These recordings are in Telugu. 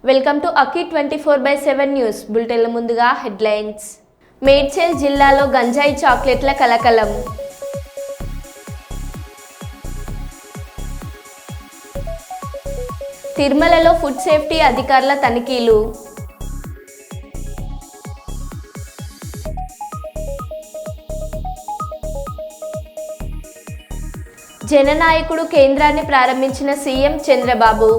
వెల్కమ్ టు అకీ 24/7 న్యూస్ బులెటిన్ల ముందుగా హెడ్లైన్స్. మేడ్చల్ జిల్లాలో గంజాయి చాక్లెట్ల కలకలం. తిరుమలలో ఫుడ్ సేఫ్టీ అధికారుల తనిఖీలు. జననాయకుడు కేంద్రాన్ని ప్రారంభించిన సీఎం చంద్రబాబు.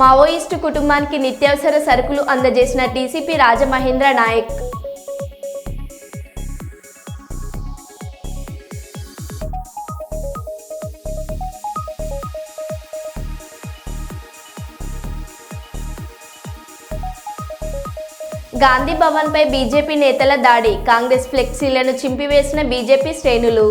మావోయిస్టు కుటుంబానికి నిత్యావసర సరుకులు అందజేసిన డీసీపీ రాజమహేంద్ర నాయక్. గాంధీ భవన్పై బీజేపీ నేతల దాడి. కాంగ్రెస్ ఫ్లెక్సీలను చింపివేసిన బీజేపీ శ్రేణులు.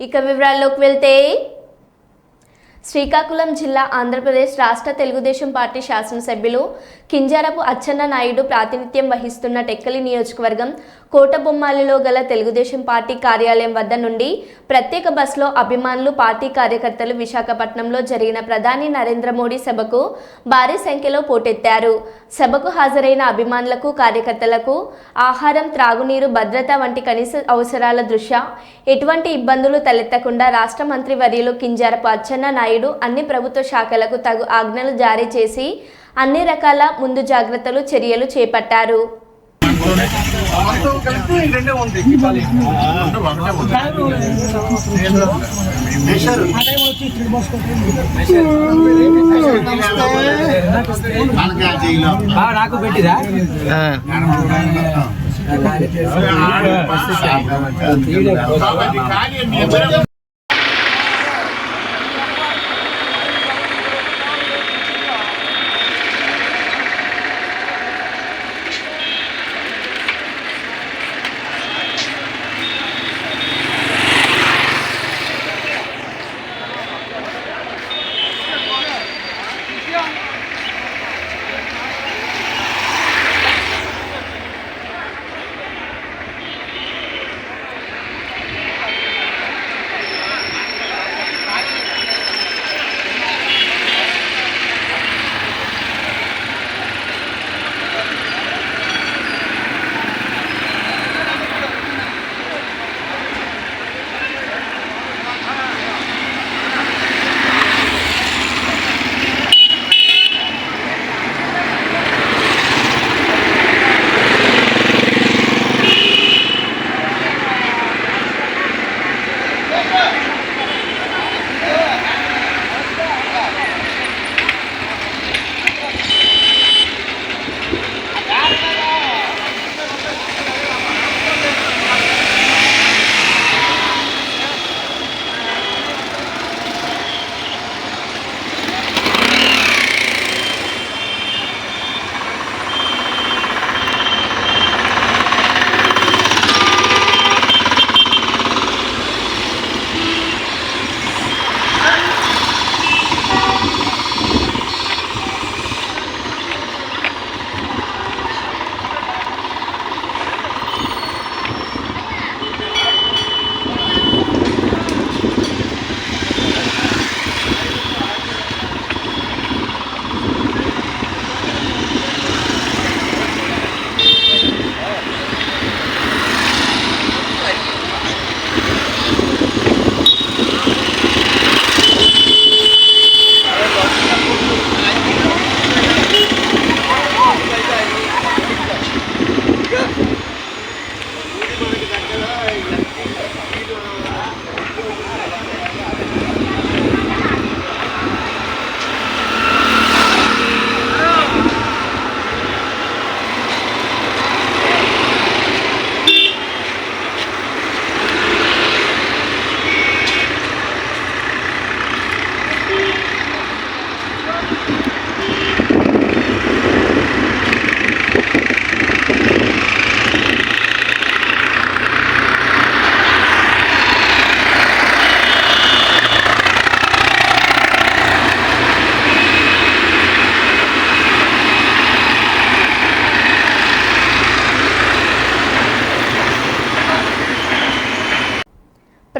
ఇక వివరాల్లోకి వెళ్తే, శ్రీకాకుళం జిల్లా ఆంధ్రప్రదేశ్ రాష్ట్ర తెలుగుదేశం పార్టీ శాసనసభ్యులు కింజారపు అచ్చెన్న నాయుడు ప్రాతినిధ్యం వహిస్తున్న టెక్కలి నియోజకవర్గం కోటబొమ్మాలిలో గల తెలుగుదేశం పార్టీ కార్యాలయం వద్ద నుండి ప్రత్యేక బస్సులో అభిమానులు, పార్టీ కార్యకర్తలు విశాఖపట్నంలో జరిగిన ప్రధాని నరేంద్ర మోడీ సభకు భారీ సంఖ్యలో పోటెత్తారు. సభకు హాజరైన అభిమానులకు, కార్యకర్తలకు ఆహారం, త్రాగునీరు, భద్రత వంటి కనీస అవసరాల దృష్ట్యా ఎటువంటి ఇబ్బందులు తలెత్తకుండా రాష్ట్ర మంత్రి వర్యులు కింజారపు అచ్చెన్న నాయుడు అన్ని ప్రభుత్వ శాఖలకు తగు ఆజ్ఞలు జారీ చేసి అన్ని రకాల ముందు జాగ్రత్తలు చర్యలు చేపట్టారు. నాకు పెట్టిరా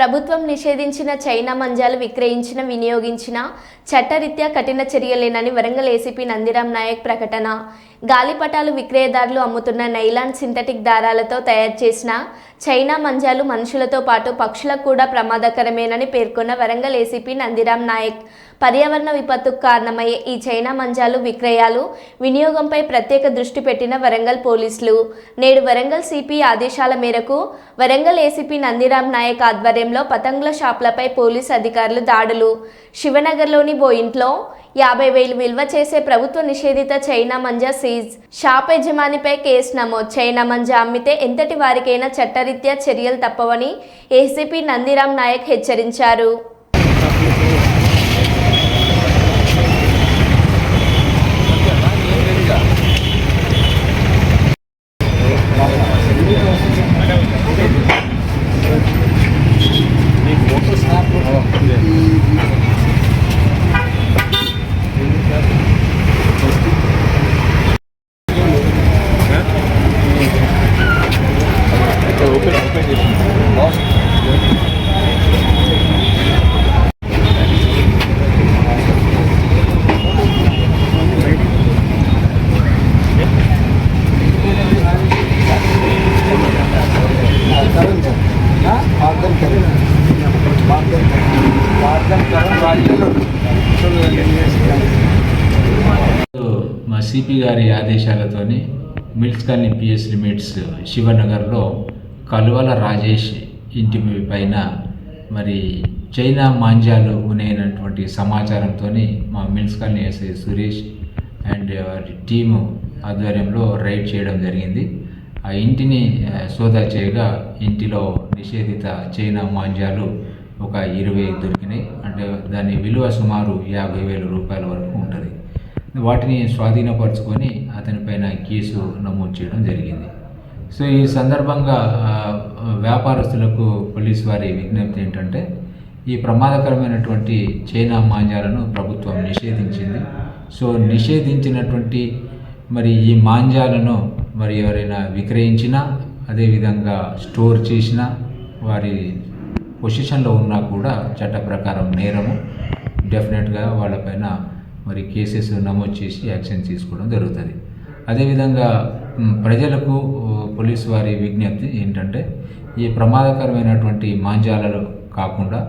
ప్రభుత్వం నిషేధించిన చైనా మంజాలు విక్రయించిన వినియోగించిన చట్టరీత్యా కఠిన చర్యలేనని వరంగల్ ఏసీపీ నందిరాం నాయక్ ప్రకటన. గాలిపటాలు విక్రయదారులు అమ్ముతున్న నైలాన్ సింథటిక్ దారాలతో తయారు చేసిన చైనా మంజాలు మనుషులతో పాటు పక్షులకు కూడా ప్రమాదకరమేనని పేర్కొన్న వరంగల్ ఏసీపీ నందిరాం నాయక్ పర్యావరణ విపత్తుకు కారణమయ్యే ఈ చైనా మంజాలు విక్రయాలు వినియోగంపై ప్రత్యేక దృష్టి పెట్టిన వరంగల్ పోలీసులు నేడు వరంగల్ సిపి ఆదేశాల మేరకు వరంగల్ ఏసీపీ నందిరాం నాయక్ ఆధ్వర్యంలో పతంగుల షాపులపై పోలీసు అధికారులు దాడులు. శివనగర్లోని ఓ ఇంట్లో 50,000 విలువ చేసే ప్రభుత్వ నిషేధిత చైనా మంజా సీజ్. షాప్ యజమానిపై కేసు నమోదు. చైనా మంజా అమ్మితే ఎంతటి వారికైనా చట్టరీత్యా చర్యలు తప్పవని ఏసీపీ నందిరాం నాయక్ హెచ్చరించారు. మా సిపి గారి ఆదేశాలతోని మిల్స్ కాలనీ పిఎస్ లిమిట్స్ శివనగర్లో కలువల రాజేష్ ఇంటి పైన మరి చైనా మాంజాలు ఉన్నాయన్నటువంటి సమాచారంతో మా మిల్స్ కాలనీ ఎస్ఐ సురేష్ అండ్ వారి టీము ఆధ్వర్యంలో రైడ్ చేయడం జరిగింది. ఆ ఇంటిని సోదా చేయగా ఇంటిలో నిషేధిత చైనా మాంజాలు ఒక 20 దొరికినాయి. అంటే దాని విలువ సుమారు 50,000 రూపాయల వరకు ఉంటుంది. వాటిని స్వాధీనపరుచుకొని అతనిపైన కేసు నమోదు చేయడం జరిగింది. సో ఈ సందర్భంగా వ్యాపారస్తులకు పోలీసు వారి విజ్ఞప్తి ఏంటంటే, ఈ ప్రమాదకరమైనటువంటి చైనా మాంజాలను ప్రభుత్వం నిషేధించింది. సో నిషేధించినటువంటి మరి ఈ మాంజాలను మరి ఎవరైనా విక్రయించినా, అదేవిధంగా స్టోర్ చేసినా, వారి పొజిషన్లో ఉన్నా కూడా చట్ట ప్రకారం నేరము. డెఫినెట్గా వాళ్ళపైన మరి కేసెస్ నమోదు చేసి యాక్షన్ తీసుకోవడం జరుగుతుంది. అదేవిధంగా ప్రజలకు పోలీసు వారి విజ్ఞప్తి ఏంటంటే, ఈ ప్రమాదకరమైనటువంటి మాంజాలలో కాకుండా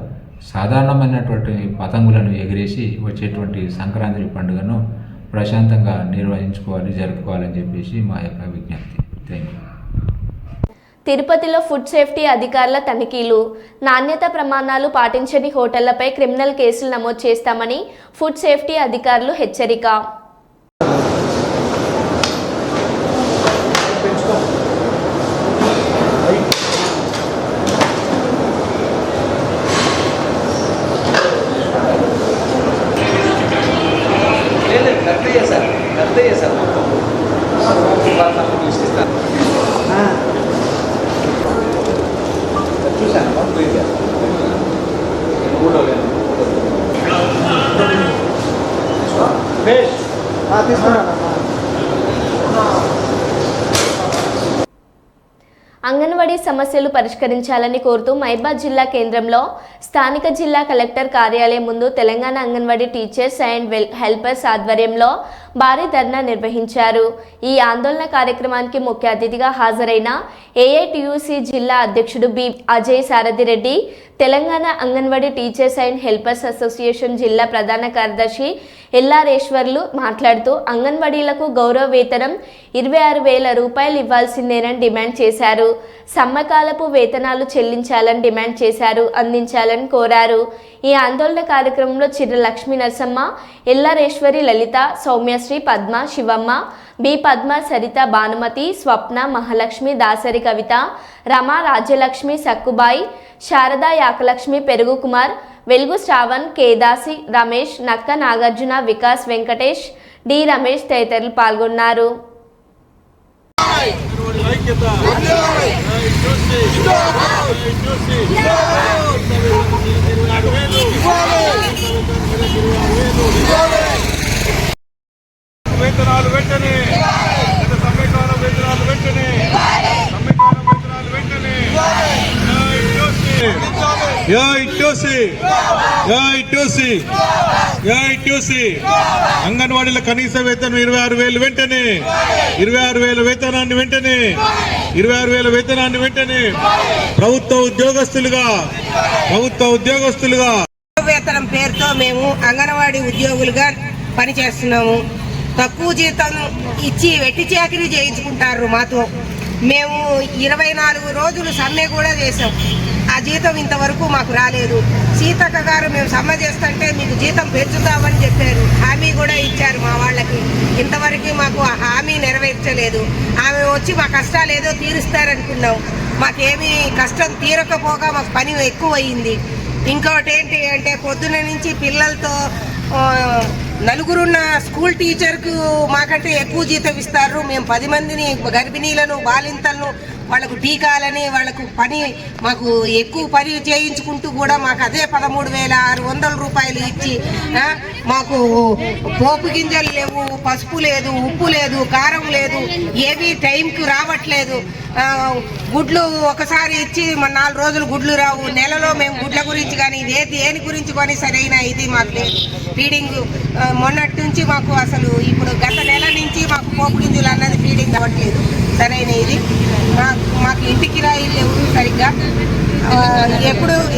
సాధారణమైనటువంటి పతంగులను ఎగిరేసి వచ్చేటువంటి సంక్రాంతి పండుగను ప్రశాంతంగా జరుపుకోవాలని చెప్పేసి మా యొక్క విజ్ఞప్తి. Thank you. తిరుపతిలో ఫుడ్ సేఫ్టీ అధికారుల తనిఖీలు. నాణ్యత ప్రమాణాలు పాటించని హోటళ్లపై క్రిమినల్ కేసులు నమోదు చేస్తామని ఫుడ్ సేఫ్టీ అధికారులు హెచ్చరిక. అంగన్వాడీ సమస్యలు పరిష్కరించాలని కోరుతూ మహబూబాబాద్ జిల్లా కేంద్రంలో స్థానిక జిల్లా కలెక్టర్ కార్యాలయం ముందు Telangana anganwadi teachers and helpers ఆధ్వర్యంలో భారీ ధర్నా నిర్వహించారు. ఈ ఆందోళన కార్యక్రమానికి ముఖ్య అతిథిగా హాజరైన ఏఐటియుసి జిల్లా అధ్యక్షుడు B Ajay Sarathi Reddy, Telangana anganwadi teachers and helpers association జిల్లా ప్రధాన కార్యదర్శి ఎల్లారేశ్వర్లు మాట్లాడుతూ అంగన్వాడీలకు గౌరవ వేతనం 26,000 రూపాయలు ఇవ్వాల్సిందేనని డిమాండ్ చేశారు. సమ్మకాలపు వేతనాలు చెల్లించాలని డిమాండ్ చేశారు, అందించాలని కోరారు. ఈ ఆందోళన కార్యక్రమంలో చిర్ర లక్ష్మీ నరసమ్మ, ఎల్లారేశ్వరి, లలిత, సౌమ్యశ్రీ, పద్మ, శివమ్మ, బి పద్మ, సరిత, భానుమతి, స్వప్న, మహాలక్ష్మి, దాసరి కవిత, రమ, రాజ్యలక్ష్మి, సక్కుబాయి, శారద, యాకలక్ష్మి, పెరుగు కుమార్, వెలుగు శ్రావణ్, కేదాసి, రమేష్, నక్క నాగార్జున, వికాస్, వెంకటేష్, డి రమేష్ తదితరులు పాల్గొన్నారు. వేతనాలు వెంటనే, సమ్మెకాల వేతనాలు వెంటనే, సమ్మెకాల వేతనాలు వెంటనే. అంగన్వాడీల కనీస వేతనం 26,000 వెంటనే 26,000 వేతనాన్ని వెంటనే ప్రభుత్వ ఉద్యోగస్తులుగా వేతనం పేరుతో మేము అంగన్వాడీ ఉద్యోగులుగా పనిచేస్తున్నాము. తక్కువ జీతం ఇచ్చి వెట్టి చాకిరీ చేయించుకుంటారు మాతో. మేము 24 రోజులు సమ్మె కూడా చేసాం. ఆ జీతం ఇంతవరకు మాకు రాలేదు. సీతక్క గారు మేము సమ్మె చేస్తుంటే మీకు జీతం పెంచుతామని చెప్పారు, హామీ కూడా ఇచ్చారు మా వాళ్ళకి. ఇంతవరకు మాకు ఆ హామీ నెరవేర్చలేదు. ఆమె వచ్చి మా కష్టాలు ఏదో తీరుస్తారనుకున్నాం. మాకేమీ కష్టం తీరకపోగా మాకు పని ఎక్కువ అయింది. ఇంకోటి ఏంటి అంటే పొద్దున నుంచి పిల్లలతో నలుగురున్న స్కూల్ టీచర్కు మాకంటే ఎక్కువ జీతం ఇస్తారు. మేము 10 మందిని గర్భిణీలను బాలింతలను వాళ్ళకు టీకాలని వాళ్ళకు పని మాకు ఎక్కువ పని చేయించుకుంటూ కూడా మాకు అదే 13,600 రూపాయలు ఇచ్చి మాకు పోపు గింజలు లేవు, పసుపు లేదు, ఉప్పు లేదు, కారం లేదు, ఏమీ టైంకి రావట్లేదు. గుడ్లు ఒకసారి ఇచ్చి 4 రోజులు గుడ్లు రావు. నెలలో మేము గుడ్ల గురించి కానీ దేని గురించి కానీ సరైన ఇది మాకు లేదు. ఫీడింగ్ మొన్నటి నుంచి మాకు అసలు ఇప్పుడు గత నెల నుంచి మాకు పోపు గింజలు అన్నది ఫీడింగ్ అవ్వట్లేదు సరైన ఇది. మాకు ఇంటికి రాయిలు లేవు సరిగ్గా.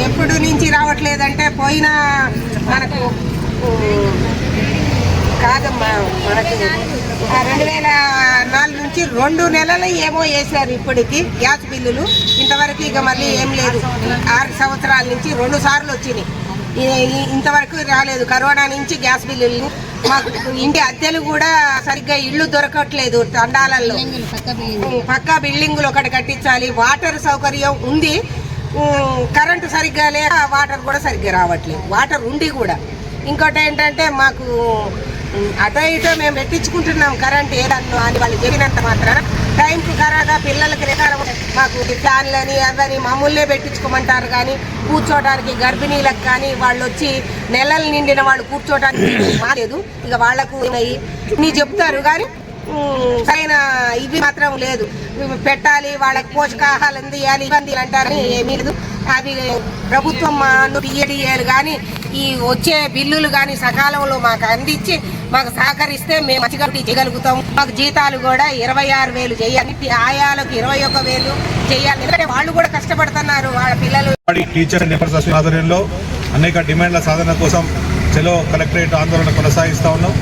ఎప్పుడు నుంచి రావట్లేదంటే పోయిన మనకు కాదమ్మా మనకు 2004 నుంచి 2 నెలలు ఏమో వేశారు ఇప్పటికి గ్యాస్ బిల్లులు. ఇంతవరకు ఇక మళ్ళీ ఏం లేదు. 6 సంవత్సరాల నుంచి 2 సార్లు వచ్చినాయి, ఇంతవరకు రాలేదు. కరోనా నుంచి గ్యాస్ బిల్లులు. మాకు ఇంటి అద్దెలు కూడా సరిగ్గా ఇళ్ళు దొరకట్లేదు. తండాలలో పక్కా బిల్డింగులు ఒకటి కట్టించాలి. వాటర్ సౌకర్యం ఉంది, కరెంటు సరిగ్గా లేక వాటర్ కూడా సరిగ్గా రావట్లేదు. వాటర్ ఉండి కూడా. ఇంకోటి ఏంటంటే మాకు అటో ఇటో మేము పెట్టించుకుంటున్నాం కరెంట్ ఏదన్నా అని వాళ్ళు చెప్పినంత మాత్రాన టైంకు కరాగా పిల్లలకి మాకు ఫ్యాన్లని అవని మామూలే పెట్టించుకోమంటారు. కానీ కూర్చోడానికి గర్భిణీలకు కానీ వాళ్ళు వచ్చి నెలలు నిండిన వాళ్ళు కూర్చోడానికి మాలేదు. ఇక వాళ్లకు నీ చెప్తారు కానీ సరైన ఇవి మాత్రం లేదు. పెట్టాలి వాళ్ళకి పోషకాహారం ఇవ్వాలి ఇబ్బంది అంటారని ఏమీ లేదు. అవి ప్రభుత్వం టీఏడీఏలు కానీ ఈ వచ్చే బిల్లులు కానీ సకాలంలో మాకు అందించి మాకు సహకరిస్తే మేము మంచిగా చేయగలుగుతాం. మాకు జీతాలు కూడా 26,000 చేయాలి, ఆయాలకు 21,000 చేయాలి. ఎందుకంటే వాళ్ళు కూడా కష్టపడుతున్నారు. వాళ్ళ పిల్లలు టీచర్ అసోసియేషన్ ఆధ్వర్యంలో అనేక డిమాండ్ల సాధన కోసం చెలో కలెక్టరేట్ ఆందోళన కొనసాగిస్తూ ఉన్నాం.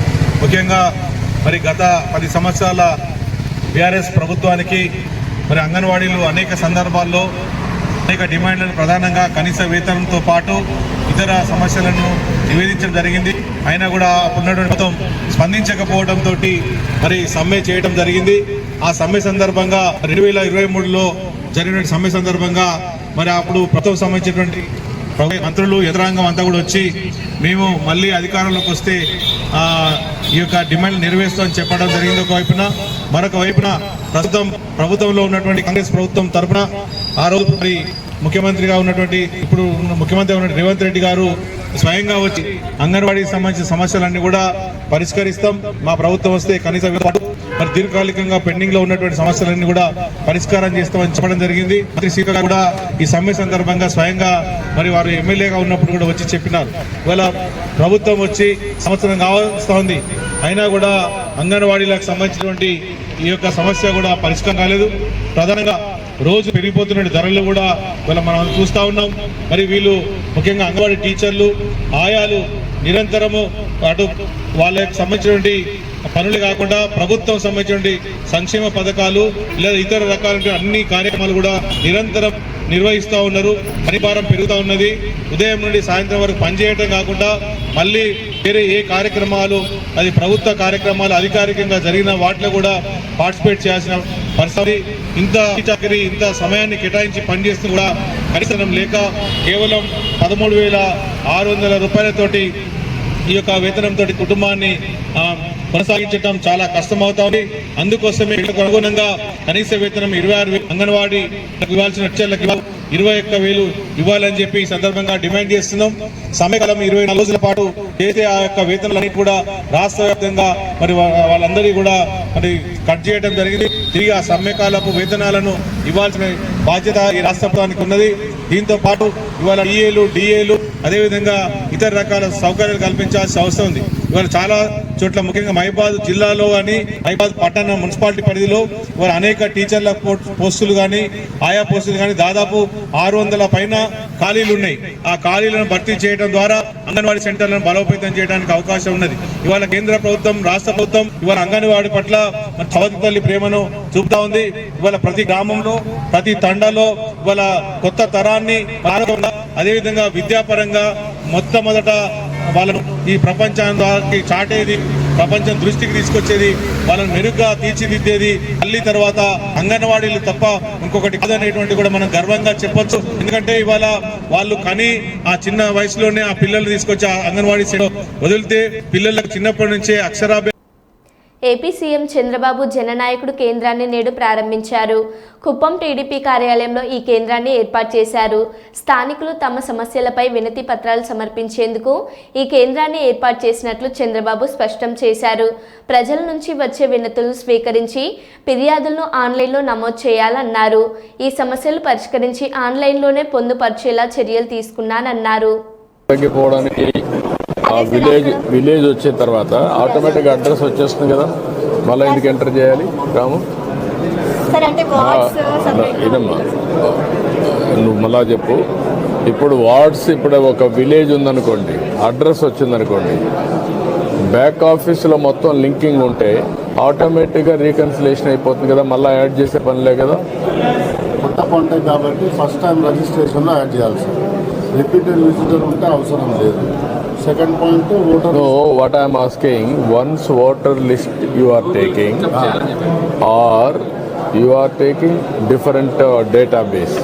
ముఖ్యంగా మరి గత 10 సంవత్సరాల బీఆర్ఎస్ ప్రభుత్వానికి మరి అంగన్వాడీలు అనేక సందర్భాల్లో అనేక డిమాండ్లను ప్రధానంగా కనీస వేతనంతో పాటు ఇతర సమస్యలను నివేదించడం జరిగింది. అయినా కూడా పునరుద్ధం స్పందించకపోవడంతో మరి సమ్మె చేయడం జరిగింది. ఆ సమ్మె సందర్భంగా 2023లో జరిగిన సమ్మె సందర్భంగా మరి అప్పుడు ప్రభుత్వం సంబంధించినటువంటి మంత్రులు యంత్రాంగం అంతా కూడా వచ్చి మేము మళ్ళీ అధికారంలోకి వస్తే ఈ యొక్క డిమాండ్ నెరవేరుస్తామని చెప్పడం జరిగింది ఒక వైపున. మరొక వైపున ప్రభుత్వంలో ఉన్నటువంటి కాంగ్రెస్ ప్రభుత్వం తరఫున ఆ రోజు మరి ముఖ్యమంత్రిగా ఉన్నటువంటి ఇప్పుడు ముఖ్యమంత్రి ఉన్నటువంటి రేవంత్ రెడ్డి గారు స్వయంగా వచ్చి అంగన్వాడీకి సంబంధించిన సమస్యలన్నీ కూడా పరిష్కరిస్తాం, మా ప్రభుత్వం వస్తే కనీస మరి దీర్ఘకాలికంగా పెండింగ్ లో ఉన్నటువంటి సమస్యలన్నీ కూడా పరిష్కారం చేస్తామని చెప్పడం జరిగింది. మంత్రి సీత కూడా ఈ సమ్మె సందర్భంగా స్వయంగా మరి వారు ఎమ్మెల్యేగా ఉన్నప్పుడు కూడా వచ్చి చెప్పినారు. ఇవాళ ప్రభుత్వం వచ్చి సంవత్సరం కావస్తోంది, అయినా కూడా అంగన్వాడీలకు సంబంధించినటువంటి ఈ యొక్క సమస్య కూడా పరిష్కారం కాలేదు. ప్రధానంగా రోజు పెరిగిపోతున్న ధరలు కూడా ఇవాళ మనం చూస్తూ ఉన్నాం. మరి వీళ్ళు ముఖ్యంగా అంగన్వాడీ టీచర్లు, ఆయాలు నిరంతరము అటు వాళ్ళకి సంబంధించినటువంటి పనులు కాకుండా ప్రభుత్వం సంబంధించినటువంటి సంక్షేమ పథకాలు లేదా ఇతర రకాల అన్ని కార్యక్రమాలు కూడా నిరంతరం నిర్వహిస్తూ ఉన్నారు. పనిభారం పెరుగుతూ ఉన్నది. ఉదయం నుండి సాయంత్రం వరకు పనిచేయటం కాకుండా మళ్ళీ వేరే ఏ కార్యక్రమాలు అది ప్రభుత్వ కార్యక్రమాలు అధికారికంగా జరిగిన వాటిలో కూడా పార్టిసిపేట్ చేయాల్సిన పరిస్థితి. ఇంత చాకరీ ఇంత సమయాన్ని కేటాయించి పనిచేస్తూ కూడా కనీసం లేక కేవలం 13,600 రూపాయలతోటి ఈ యొక్క వేతనంతో కుటుంబాన్ని కొనసాగించడం చాలా కష్టమవుతుంది. అందుకోసమే అనుగుణంగా కనీస వేతనం 26,000 అంగన్వాడీ ఇవ్వాల్సిన వచ్చేళ్ళకి 21,000 ఇవ్వాలని చెప్పి ఈ సందర్భంగా డిమాండ్ చేస్తున్నాం. సమయకాలం 24 రోజుల పాటు చేసే ఆ యొక్క వేతనాలన్నీ కూడా రాష్ట్ర వ్యాప్తంగా మరి వాళ్ళందరినీ కూడా మరి కట్ చేయడం జరిగింది. తిరిగి ఆ సమ్మెకాలపు వేతనాలను ఇవ్వాల్సిన బాధ్యత ఈ రాష్ట్ర ప్రభుత్వానికి ఉన్నది. దీంతో పాటు ఇవాళ ఈఏలు, డిఏలు, అదేవిధంగా ఇతర రకాల సౌకర్యాలు కల్పించాల్సిన అవసరం ఉంది. ఇవాళ చాలా చోట్ల ముఖ్యంగా మహిబాద్ జిల్లాలో కానీ మహిబాద్ పట్టణ మున్సిపాలిటీ పరిధిలో ఇవాళ అనేక టీచర్ల పోస్టులు కానీ ఆయా పోస్టులు కానీ దాదాపు 600 పైన ఖాళీలు ఉన్నాయి. ఆ ఖాళీలను భర్తీ చేయడం ద్వారా అంగన్వాడీ సెంటర్లను బలోపేతం చేయడానికి అవకాశం ఉన్నది. ఇవాళ కేంద్ర ప్రభుత్వం, రాష్ట్ర ప్రభుత్వం ఇవాళ అంగన్వాడీ పట్ల సవతి తల్లి ప్రేమను చూపుతా ఉంది. ఇవాళ ప్రతి గ్రామంలో, ప్రతి తండాలో ఇవాళ కొత్త తరాన్ని అదేవిధంగా విద్యాపరంగా మొట్టమొదట వాళ్ళను ఈ ప్రపంచానికి చాటేది, ప్రపంచం దృష్టికి తీసుకొచ్చేది, వాళ్ళని మెరుగ్గా తీర్చిదిద్దేది తల్లి తర్వాత అంగన్వాడీలు తప్ప ఇంకొకటి కాదనేటువంటి కూడా మనం గర్వంగా చెప్పొచ్చు. ఎందుకంటే ఇవాళ వాళ్ళు కని ఆ చిన్న వయసులోనే ఆ పిల్లలు తీసుకొచ్చి ఆ అంగన్వాడీ వదిలితే పిల్లలకు చిన్నప్పటి నుంచే అక్షరాభ్యాసం. ఏపీ సీఎం చంద్రబాబు జననాయకుడు కేంద్రాన్ని నేడు ప్రారంభించారు. కుప్పం టీడీపీ కార్యాలయంలో ఈ కేంద్రాన్ని ఏర్పాటు చేశారు. స్థానికులు తమ సమస్యలపై వినతి పత్రాలు సమర్పించేందుకు ఈ కేంద్రాన్ని ఏర్పాటు చేసినట్లు చంద్రబాబు స్పష్టం చేశారు. ప్రజల నుంచి వచ్చే వినతులను స్వీకరించి ఫిర్యాదులను ఆన్లైన్లో నమోదు చేయాలన్నారు. ఈ సమస్యలు పరిష్కరించి ఆన్లైన్లోనే పొందుపరిచేలా చర్యలు తీసుకున్నానన్నారు. విలేజ్ వచ్చిన తర్వాత ఆటోమేటిక్గా అడ్రస్ వచ్చేస్తుంది కదా, మళ్ళీ ఎందుకు ఎంటర్ చేయాలి రాము? ఇదమ్మా నువ్వు మళ్ళా చెప్పు. ఇప్పుడు వార్డ్స్, ఇప్పుడు ఒక విలేజ్ ఉందనుకోండి, అడ్రస్ వచ్చిందనుకోండి, బ్యాక్ ఆఫీస్లో మొత్తం లింకింగ్ ఉంటే ఆటోమేటిక్గా రీకన్సిలేషన్ అయిపోతుంది కదా, మళ్ళీ యాడ్ చేసే పనిలే కదా. కొత్త కాంటాక్ట్ కాబట్టి ఫస్ట్ టైం రిజిస్ట్రేషన్లో యాడ్ చేయాలి సార్. రిపీటెడ్ విజిటర్ ఉంటే అవసరం లేదు. Second point, voter. No, what I am asking, once voter list you are taking, or you are taking different database.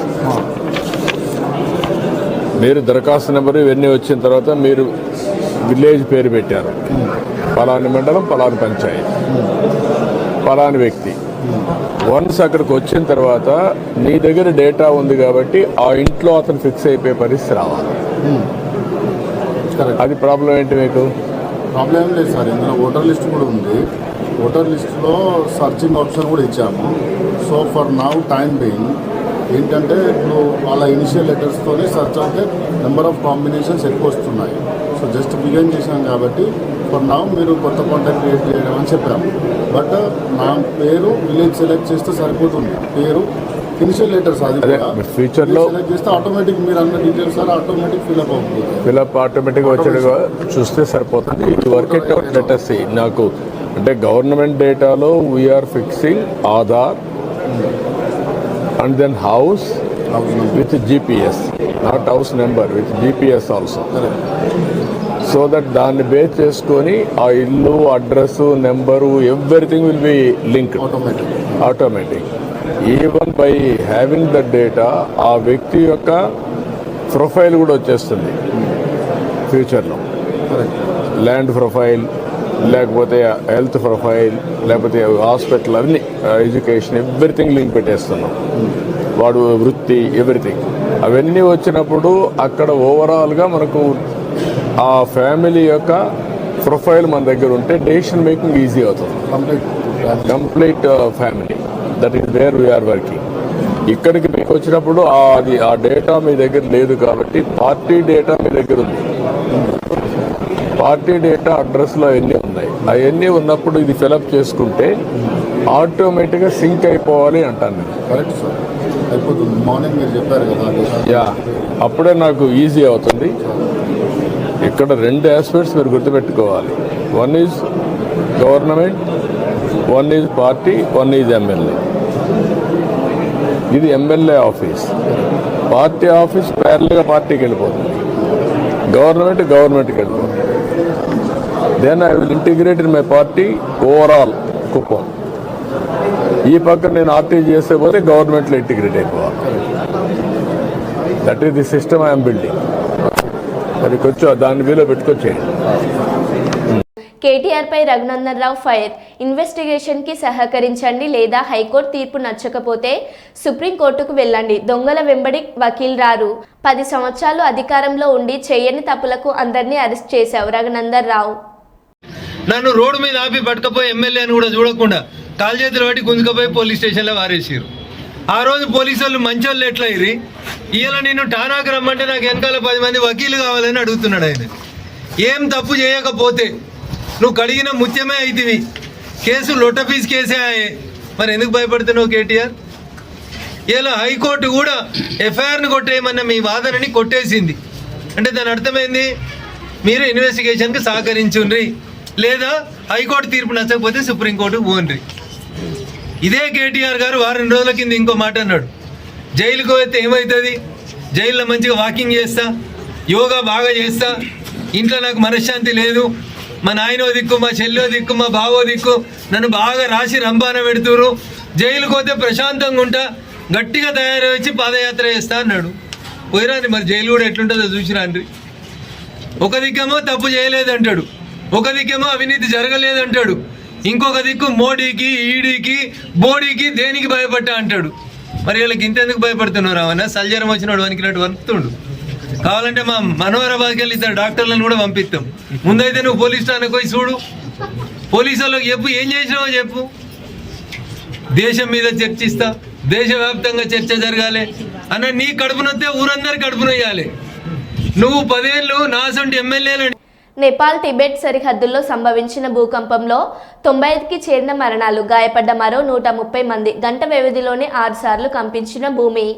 మీరు దరఖాస్తు నెంబరు ఇవన్నీ వచ్చిన తర్వాత మీరు విలేజ్ పేరు పెట్టారు, పలాని మండలం, పలాని పంచాయతీ, పలాని వ్యక్తి. వన్స్ అక్కడికి వచ్చిన తర్వాత నీ దగ్గర డేటా ఉంది కాబట్టి ఆ ఇంట్లో అతను ఫిక్స్ అయిపోయే పరిస్థితి రావాలి. అది ప్రాబ్లం ఏంటి మీకు? ప్రాబ్లం ఏం లేదు సార్, ఇందులో ఓటర్ లిస్ట్ కూడా ఉంది. ఓటర్ లిస్ట్లో సర్చింగ్ ఆప్షన్ కూడా ఇచ్చాము. So for now time being ఏంటంటే ఇప్పుడు వాళ్ళ ఇనిషియల్ లెటర్స్తోనే సర్చ్ అంటే నెంబర్ ఆఫ్ కాంబినేషన్స్ ఎక్కువ వస్తున్నాయి. సో జస్ట్ బిగిన్ చేశాం కాబట్టి ఫర్ నౌ మీరు కొత్త కాంటాక్ట్ క్రియేట్ చేయడం అని చెప్పాము. బట్ నా పేరు విలేజ్ సెలెక్ట్ చేస్తే సరిపోతుంది. పేరు ఇనిషియల్ లెటర్స్ అది ఫ్యూచర్లో సెలెక్ట్ చేస్తే ఆటోమేటిక్ మీరు అన్న డీటెయిల్స్ సార్ ఆటోమేటిక్ ఫిల్అప్ అవుతుంది. ఫిల్అప్ ఆటోమేటిక్గా వచ్చేట్టుగా చూస్తే సరిపోతుంది. ఇది వర్క్ ఇట్ అవుట్ లెటర్స్ నాకు అంటే గవర్నమెంట్ డేటాలో we're fixing Aadhaar and then house with GPS, not house number, with GPS also. So that దాన్ని బేస్ చేసుకొని ఆ ఇల్లు, address, number, everything will be linked automatic. Even by having the data ఆ వ్యక్తి యొక్క ప్రొఫైల్ కూడా వచ్చేస్తుంది ఫ్యూచర్లో. ల్యాండ్ ప్రొఫైల్, లేకపోతే హెల్త్ ప్రొఫైల్, లేకపోతే హాస్పిటల్, అన్ని ఎడ్యుకేషన్, ఎవ్రీథింగ్ లింక్ పెట్టేస్తున్నాం. వాడు వృత్తి, ఎవ్రీథింగ్ అవన్నీ వచ్చినప్పుడు అక్కడ ఓవరాల్గా మనకు ఆ ఫ్యామిలీ యొక్క ప్రొఫైల్ మన దగ్గర ఉంటే డెసిషన్ మేకింగ్ ఈజీ అవుతుంది. Complete family, that is where we're working. ఇక్కడికి మీకు వచ్చినప్పుడు అది ఆ డేటా మీ దగ్గర లేదు కాబట్టి పార్టీ డేటా మీ దగ్గర ఉంది. పార్టీ డేటా అడ్రస్లో అవన్నీ ఉన్నాయి. అవన్నీ ఉన్నప్పుడు ఇది ఫిలప్ చేసుకుంటే ఆటోమేటిక్గా సింక్ అయిపోవాలి అంటాను నేను. కరెక్ట్ సార్, అయిపోతుంది. మార్నింగ్ మీరు చెప్పారు కదా, యా, అప్పుడే నాకు ఈజీ అవుతుంది. ఇక్కడ 2 ఆస్పెక్ట్స్ మీరు గుర్తుపెట్టుకోవాలి. One is government, one is party, one is MLA. ఇది ఎమ్మెల్యే ఆఫీస్. పార్టీ ఆఫీస్ ప్యారల్గా పార్టీకి వెళ్ళిపోతుంది, గవర్నమెంట్కి వెళ్ళిపోతుంది. Then I will integrate in my party overall Kuppam. ఈ పక్కన నేను ఆర్టీ చేస్తే పోతే గవర్నమెంట్లో ఇంటిగ్రేట్ అయిపోవాలి. That is the system I'm building. అది కొంచెం దాని వీలో పెట్టుకొచ్చేయండి. కేటీఆర్ పై రఘునందన్ రావు ఫైర్. ఇన్వెస్టిగేషన్ కి సహకరించండి, లేదా హైకోర్టు తీర్పు నచ్చకపోతే సుప్రీంకోర్టుకు వెళ్ళండి. దొంగల వెంబడి వకీల్ రారు. 10 సంవత్సరాలు అధికారంలో ఉండి చేయని తప్పులకు అందరినీ అరెస్ట్ చేశావు రఘునందన్ రావు. నన్ను రోడ్డు మీద ఆపి పట్టుకపోయి ఎమ్మెల్యే అని కూడా చూడకుండా కాలు చేతులు పట్టి గుంజుకపోయి పోలీస్ స్టేషన్లో వారేసారు. ఆ రోజు పోలీసు వాళ్ళు మంచోళ్ళు ఎట్లా అయ్యి ఇలా నేను ఠానాకు రమ్మంటే నాకు వెనకాల 10 మంది వకీలు కావాలని అడుగుతున్నాడు ఆయన. ఏం తప్పు చేయకపోతే నువ్వు కడిగిన ముత్యమే అవుతుంది, కేసు లొట్టపీస్ కేసే అయ్యే, మరి ఎందుకు భయపడుతున్నావు కేటీఆర్? ఇలా హైకోర్టు కూడా ఎఫ్ఐఆర్ని కొట్టేయమన్న మీ వాదనని కొట్టేసింది. అంటే దాని అర్థమైంది, మీరు ఇన్వెస్టిగేషన్కి సహకరించుండ్రి, లేదా హైకోర్టు తీర్పు నచ్చకపోతే సుప్రీంకోర్టుకు పోండ్రి. ఇదే కేటీఆర్ గారు వారం రోజుల కింద ఇంకో మాట అన్నాడు, జైలుకు పోతే ఏమవుతుంది, జైల్లో మంచిగా వాకింగ్ చేస్తా, యోగా బాగా చేస్తా, ఇంట్లో నాకు మనశ్శాంతి లేదు, మా నాయనో దిక్కు, మా చెల్లో దిక్కు, మా బావో దిక్కు నన్ను బాగా రాసి రంపాన పెడుతురు, జైలుకు పోతే ప్రశాంతంగా ఉంటా, గట్టిగా తయారై వచ్చి పాదయాత్ర చేస్తా అన్నాడు. పోయిరాండి, మరి జైలు కూడా ఎట్లుంటుందో చూసిరాండ్రి. ఒక దిక్కేమో తప్పు చేయలేదంటాడు, ఒక దిక్కేమో అవినీతి జరగలేదంటాడు, ఇంకొక దిక్కు మోడీకి, ఈడీకి, బోడీకి దేనికి భయపడ్డా అంటాడు. మరి వీళ్ళకి ఇంతెందుకు భయపడుతున్నారు? రావన్నా సల్జరం వచ్చినాడు వణికినట్టు వణుకుతుండు. కావాలంటే మా మనోహరాబాద్కి వెళ్ళి ఇద్దరు డాక్టర్లను కూడా పంపిస్తాం. ముందైతే నువ్వు పోలీస్ స్టేషన్కి పోయి చూడు, పోలీసు వాళ్ళకి చెప్పు ఏం చేసినావో చెప్పు. దేశం మీద చర్చిస్తా, దేశవ్యాప్తంగా చర్చ జరగాలి అన్న నీ కడుపునొస్తే ఊరందరి కడుపునొయ్యాలి. నువ్వు 10 ఏళ్ళు నాసంటి ఎమ్మెల్యేలు. నేపాల్ టిబెట్ సరిహద్దుల్లో సంభవించిన భూకంపంలో 95కి చేరిన మరణాలు, గాయపడ్డ మరో 130 మంది. గంట వ్యవధిలోనే 6 సార్లు కంపించిన భూమి.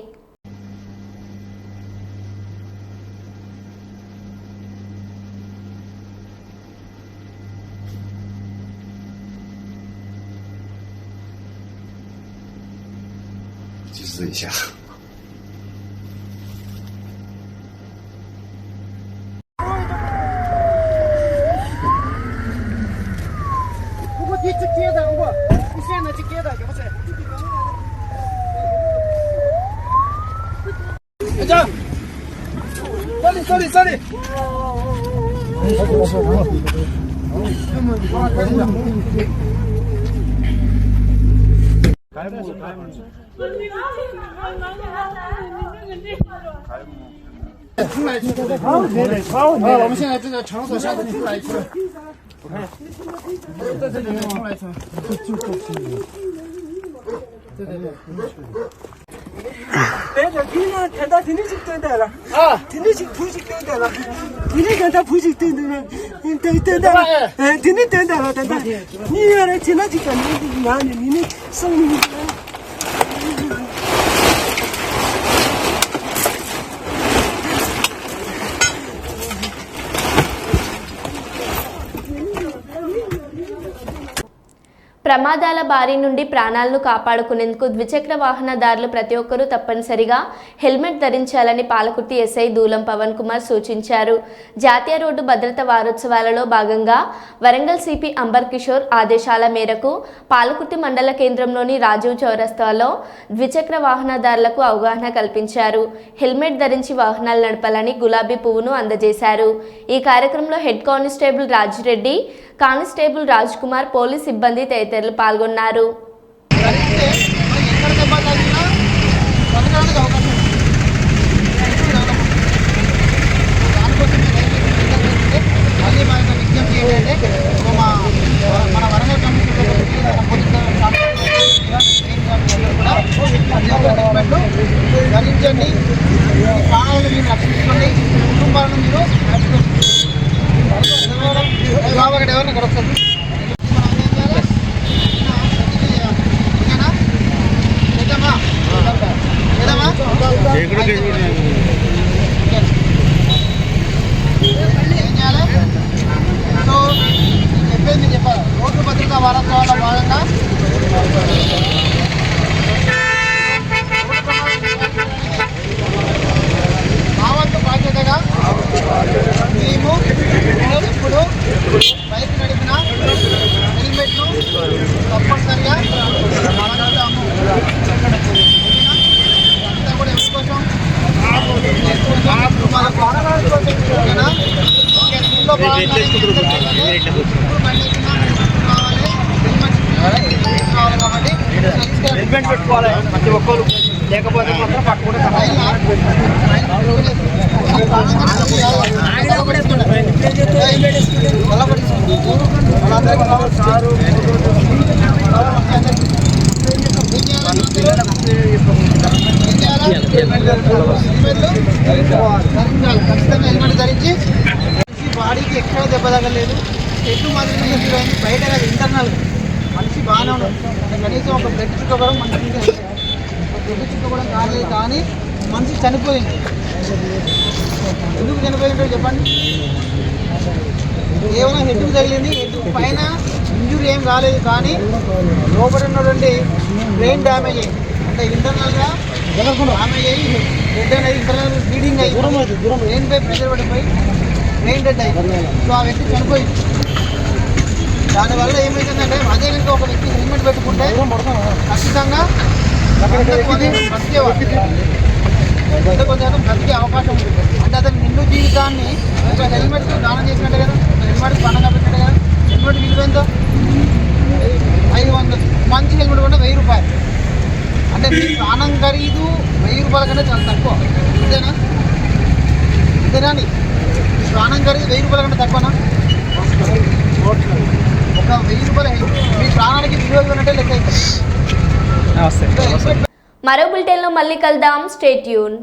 ప్రమాదాల బారి నుండి ప్రాణాలను కాపాడుకునేందుకు ద్విచక్ర వాహనదారులు ప్రతి ఒక్కరూ తప్పనిసరిగా హెల్మెట్ ధరించాలని పాలకుర్తి ఎస్ఐ దూలం పవన్ కుమార్ సూచించారు. జాతీయ రోడ్డు భద్రత వారోత్సవాలలో భాగంగా వరంగల్ సిపి అంబర్ కిషోర్ ఆదేశాల మేరకు పాలకుర్తి మండల కేంద్రంలోని రాజీవ్ చౌరస్తాలో ద్విచక్ర వాహనదారులకు అవగాహన కల్పించారు. హెల్మెట్ ధరించి వాహనాలు నడపాలని గులాబీ పువ్వును అందజేశారు. ఈ కార్యక్రమంలో head constable Rajireddy, constable Raj Kumar, police సిబ్బంది తదితరులు పాల్గొన్నారు. మన వరంగల్ ధరించండి, ప్రాణాలను మీరు రక్షించుకోండి, కుటుంబాలను మీరు ఎవరిని గడుస్తుంది. ఏం చేయాలి? సో చెప్పేది మీరు చెప్పాలి. రోడ్డు భద్రతా వారోత్సవాల భాగంగా మా వంతు బాధ్యతగా మేము ఎప్పుడు బైక్ నడిపిన హెల్మెట్లు తప్పనిసరిగా వాడతాము. అంతా కూడా ఎవరి కోసం? మన ప్రాణాల కోసం. స్కూల్లో కావాలి, హెల్మెట్ కావాలి కాబట్టి హెల్మెట్ పెట్టుకోవాలి ప్రతి ఒక్కరు. లేకపోతే మాత్రం పట్టుకుంటే ఖచ్చితంగా హెల్మెట్ ధరించి బాడీకి ఎక్కడ దెబ్బ తగలేదు, చెట్టు మాత్రమే ఎదురైంది, బయట కాదు ఇంటర్నల్ మనిషి బాగానే ఉన్నాడు. కనీసం ఒక బ్లడ్ చుక్క కూడా మనిషి బ్లడ్ చుక్క కూడా కాలేదు, కానీ మనిషి చనిపోయింది. ఎందుకు చనిపోయిందో చెప్పండి. కేవలం హెడ్కి తగిలింది, హెడ్ పైన ఇంజురీ ఏం కాలేదు, కానీ లోపల ఉన్నటువంటి బ్రెయిన్ డ్యామేజ్ అయ్యింది. అంటే ఇంటర్నల్గా డ్యామేజ్ అయ్యి హెడ్ అనేది ఇంటర్నల్ బ్లీడింగ్ అయ్యి బ్రెయిన్ పై ప్రెషర్ పడిపోయి బ్రెయిన్ డెడ్ అయ్యింది. సో ఆ వ్యక్తి చనిపోయింది. దానివల్ల ఏమైందంటే అదే కనుక ఒక వ్యక్తి హెల్మెట్ పెట్టుకుంటే ఖచ్చితంగా కొంచెం బ్రతికే అవకాశం ఉంటుంది. అంటే అతని నిండు జీవితాన్ని ఒక హెల్మెట్ దానం చేసినట్టే కదా, హెల్మెట్ పండగ పెట్టినట్టే కదా. హెల్మెట్ విలువ ఎంత? 500. మంచి హెల్మెట్ కూడా 1000 రూపాయలు. అంటే మీ ప్రాణం ఖరీదు 1000 రూపాయల కంటే చాలా తక్కువ. ఇదేనా నీ ప్రాణం ఖరీదు 1000 రూపాయల కంటే తక్కువనా? ఒక 1000 రూపాయలు మీ ప్రాణానికి విలువ ఇవ్వనట్టే లెక్క. మరో బులెటిన్లో మళ్ళీ కలుద్దాం. Stay tune.